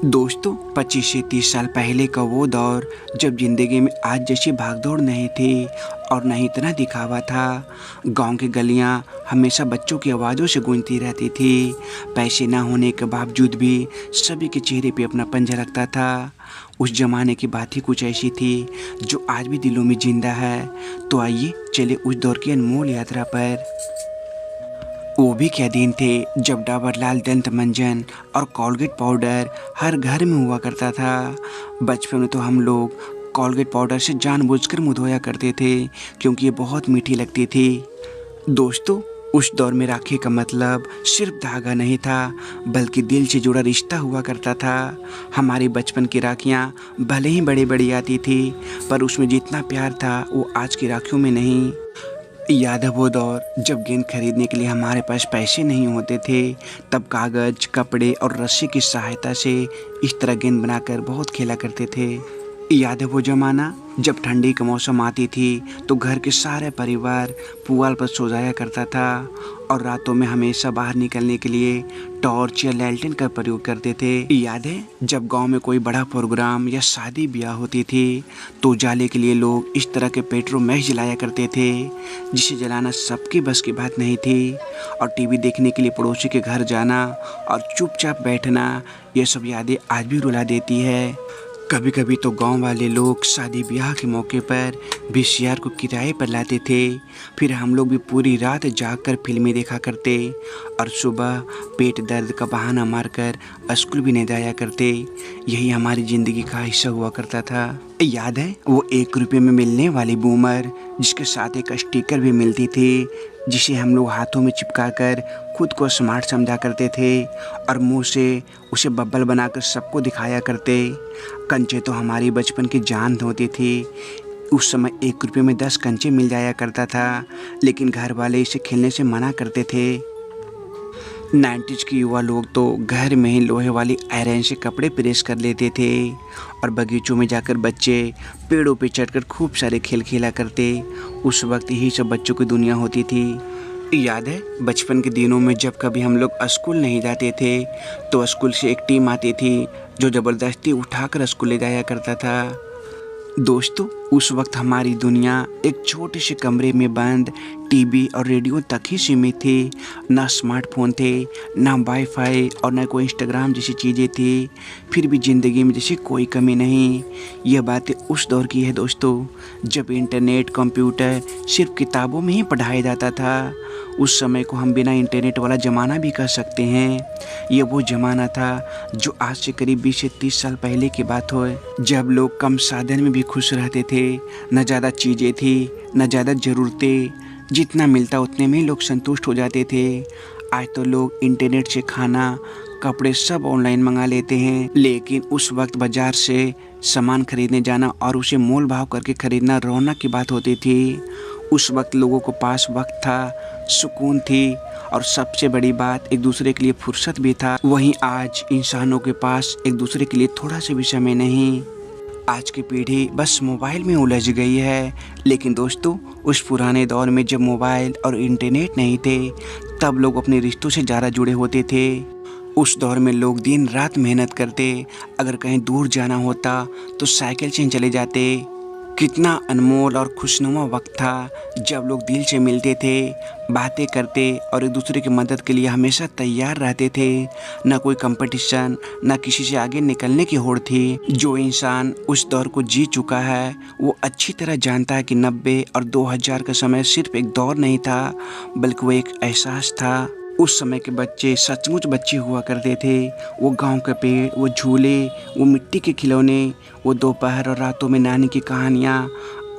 दोस्तों 25 से 30 साल पहले का वो दौर जब ज़िंदगी में आज जैसी भागदौड़ नहीं थी और न ही इतना दिखावा था। गांव की गलियां हमेशा बच्चों की आवाज़ों से गूंजती रहती थी। पैसे ना होने के बावजूद भी सभी के चेहरे पे अपनापन झलकता था। उस ज़माने की बात ही कुछ ऐसी थी जो आज भी दिलों में जिंदा है। तो आइए चले उस दौर की अनमोल यात्रा पर। वो भी क्या दिन थे जब डाबर लाल दंत मंजन और कोलगेट पाउडर हर घर में हुआ करता था। बचपन में तो हम लोग कोलगेट पाउडर से जानबूझकर मुंह धोया करते थे क्योंकि ये बहुत मीठी लगती थी। दोस्तों उस दौर में राखी का मतलब सिर्फ धागा नहीं था बल्कि दिल से जुड़ा रिश्ता हुआ करता था। हमारी बचपन की राखियाँ भले ही बड़ी बड़ी आती थी पर उसमें जितना प्यार था वो आज की राखियों में नहीं। याद है वो दौर जब गेंद खरीदने के लिए हमारे पास पैसे नहीं होते थे। तब कागज़, कपड़े और रस्सी की सहायता से इस तरह गेंद बनाकर बहुत खेला करते थे। याद है वो ज़माना जब ठंडी का मौसम आती थी तो घर के सारे परिवार पुआल पर सो जाया करता था और रातों में हमेशा बाहर निकलने के लिए टॉर्च या लैल्टेन का प्रयोग करते थे। याद है जब गांव में कोई बड़ा प्रोग्राम या शादी ब्याह होती थी तो उजाले के लिए लोग इस तरह के पेट्रो मैक्स जलाया करते थे जिसे जलाना सबकी बस की बात नहीं थी। और टीवी देखने के लिए पड़ोसी के घर जाना और चुपचाप बैठना, ये सब यादें आज भी रुला देती है। कभी कभी तो गांव वाले लोग शादी ब्याह के मौके पर वीसीआर को किराए पर लाते थे। फिर हम लोग भी पूरी रात जागकर फिल्में देखा करते और सुबह पेट दर्द का बहाना मारकर स्कूल भी नहीं जाया करते। यही हमारी ज़िंदगी का हिस्सा हुआ करता था। याद है वो 1 रुपये में मिलने वाली बूमर जिसके साथ एक स्टिकर भी मिलती थी जिसे हम लोग हाथों में चिपकाकर खुद को स्मार्ट समझा करते थे और मुंह से उसे बब्बल बनाकर सबको दिखाया करते। कंचे तो हमारी बचपन की जान होती थी। उस समय 1 रुपये में 10 कंचे मिल जाया करता था लेकिन घर वाले इसे खेलने से मना करते थे। 90s के युवा लोग तो घर में ही लोहे वाली आयरन से कपड़े प्रेस कर लेते थे और बगीचों में जाकर बच्चे पेड़ों पे चढ़कर खूब सारे खेल खेला करते। उस वक्त यही सब बच्चों की दुनिया होती थी। याद है बचपन के दिनों में जब कभी हम लोग स्कूल नहीं जाते थे तो स्कूल से एक टीम आती थी जो ज़बरदस्ती उठाकर स्कूल ले जाया करता था। दोस्तों उस वक्त हमारी दुनिया एक छोटे से कमरे में बंद टीवी और रेडियो तक ही सीमित थी। ना स्मार्टफोन थे, ना वाईफाई और ना कोई इंस्टाग्राम जैसी चीज़ें थी। फिर भी ज़िंदगी में जैसी कोई कमी नहीं। यह बातें उस दौर की है दोस्तों जब इंटरनेट, कंप्यूटर सिर्फ किताबों में ही पढ़ाया जाता था। उस समय को हम बिना इंटरनेट वाला ज़माना भी कह सकते हैं। ये वो ज़माना था जो आज से करीब 20 से 30 साल पहले की बात हो जब लोग कम साधन में भी खुश रहते थे। न ज़्यादा चीज़ें थी न ज़्यादा ज़रूरतें, जितना मिलता उतने में लोग संतुष्ट हो जाते थे। आज तो लोग इंटरनेट से खाना, कपड़े सब ऑनलाइन मंगा लेते हैं लेकिन उस वक्त बाज़ार से सामान खरीदने जाना और उसे मोल भाव करके खरीदना रौनक की बात होती थी। उस वक्त लोगों को पास वक्त था, सुकून थी और सबसे बड़ी बात एक दूसरे के लिए फुर्सत भी था। वहीं आज इंसानों के पास एक दूसरे के लिए थोड़ा सा भी समय नहीं। आज की पीढ़ी बस मोबाइल में उलझ गई है। लेकिन दोस्तों उस पुराने दौर में जब मोबाइल और इंटरनेट नहीं थे तब लोग अपने रिश्तों से ज़्यादा जुड़े होते थे। उस दौर में लोग दिन रात मेहनत करते, अगर कहीं दूर जाना होता तो साइकिल से चले जाते। कितना अनमोल और खुशनुमा वक्त था जब लोग दिल से मिलते थे, बातें करते और एक दूसरे की मदद के लिए हमेशा तैयार रहते थे। न कोई कंपटीशन, न किसी से आगे निकलने की होड़ थी। जो इंसान उस दौर को जी चुका है वो अच्छी तरह जानता है कि 90 और 2000 का समय सिर्फ एक दौर नहीं था बल्कि वो एक एहसास था। उस समय के बच्चे सचमुच बच्चे हुआ करते थे। वो गांव के पेड़, वो झूले, वो मिट्टी के खिलौने, वो दोपहर और रातों में नानी की कहानियाँ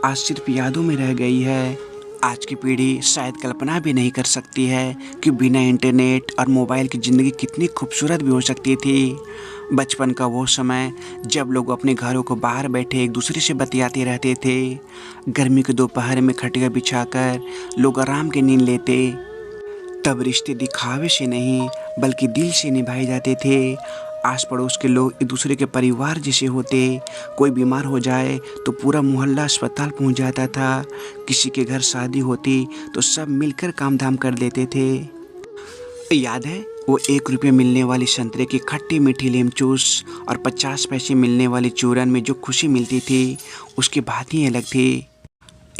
आज सिर्फ यादों में रह गई है। आज की पीढ़ी शायद कल्पना भी नहीं कर सकती है कि बिना इंटरनेट और मोबाइल की ज़िंदगी कितनी खूबसूरत भी हो सकती थी। बचपन का वो समय जब लोग अपने घरों को बाहर बैठे एक दूसरे से बतियाते रहते थे। गर्मी के दोपहर में खटिया बिछाकर लोग आराम की नींद लेते। तब रिश्ते दिखावे से नहीं बल्कि दिल से निभाए जाते थे। आस पड़ोस के लोग एक दूसरे के परिवार जैसे होते। कोई बीमार हो जाए तो पूरा मोहल्ला अस्पताल पहुंच जाता था। किसी के घर शादी होती तो सब मिलकर काम धाम कर लेते थे। याद है वो 1 रुपये मिलने वाली संतरे की खट्टी मीठी लेमचूस और 50 पैसे मिलने वाली चूरन में जो खुशी मिलती थी, उसकी बात ही अलग थी।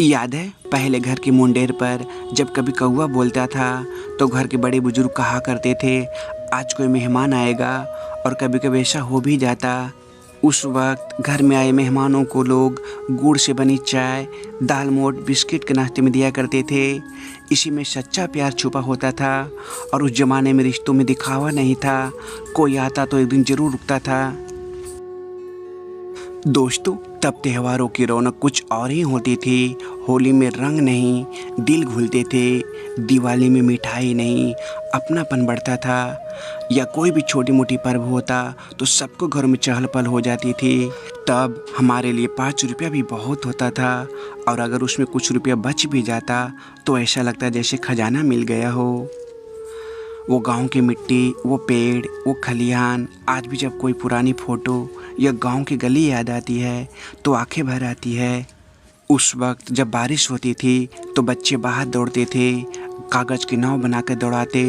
याद है पहले घर की मुंडेर पर जब कभी कौवा बोलता था तो घर के बड़े बुजुर्ग कहा करते थे, आज कोई मेहमान आएगा, और कभी कभी ऐसा हो भी जाता। उस वक्त घर में आए मेहमानों को लोग गुड़ से बनी चाय, दाल मोठ, बिस्किट के नाश्ते में दिया करते थे। इसी में सच्चा प्यार छुपा होता था। और उस जमाने में रिश्तों में दिखावा नहीं था, कोई आता तो एक दिन जरूर रुकता था। दोस्तों, तब त्योहारों की रौनक कुछ और ही होती थी। होली में रंग नहीं, दिल घुलते थे। दिवाली में मिठाई नहीं, अपनापन बढ़ता था। या कोई भी छोटी मोटी पर्व होता तो सबको घर में चहल पहल हो जाती थी। तब हमारे लिए 5 रुपया भी बहुत होता था, और अगर उसमें कुछ रुपया बच भी जाता तो ऐसा लगता जैसे खजाना मिल गया हो। वो गांव की मिट्टी, वो पेड़, वो खलिहान, आज भी जब कोई पुरानी फ़ोटो या गांव की गली याद आती है तो आंखें भर आती है। उस वक्त जब बारिश होती थी तो बच्चे बाहर दौड़ते थे, कागज़ की नाव बनाकर दौड़ाते।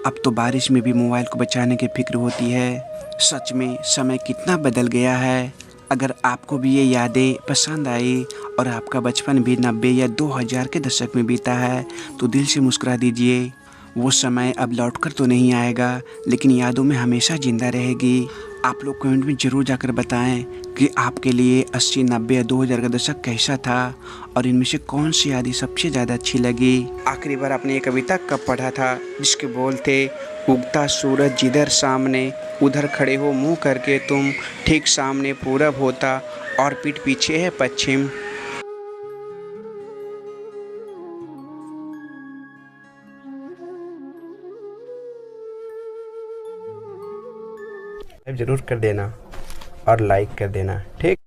अब तो बारिश में भी मोबाइल को बचाने की फिक्र होती है। सच में समय कितना बदल गया है। अगर आपको भी ये यादें पसंद आई और आपका बचपन भी 90 या 2000 के दशक में बीता है तो दिल से मुस्कुरा दीजिए। वो समय अब लौटकर तो नहीं आएगा, लेकिन यादों में हमेशा ज़िंदा रहेगी। आप लोग कमेंट में ज़रूर जाकर बताएं कि आपके लिए 80, 90 या 2000 का दशक कैसा था, और इनमें से कौन सी यादें सबसे ज़्यादा अच्छी लगी। आखिरी बार आपने ये कविता कब पढ़ा था जिसके बोल थे, उगता सूरज जिधर सामने, उधर खड़े हो मुँह करके तुम, ठीक सामने पूरब होता और पीठ पीछे है पश्चिम। जरूर कर देना और लाइक कर देना, ठीक।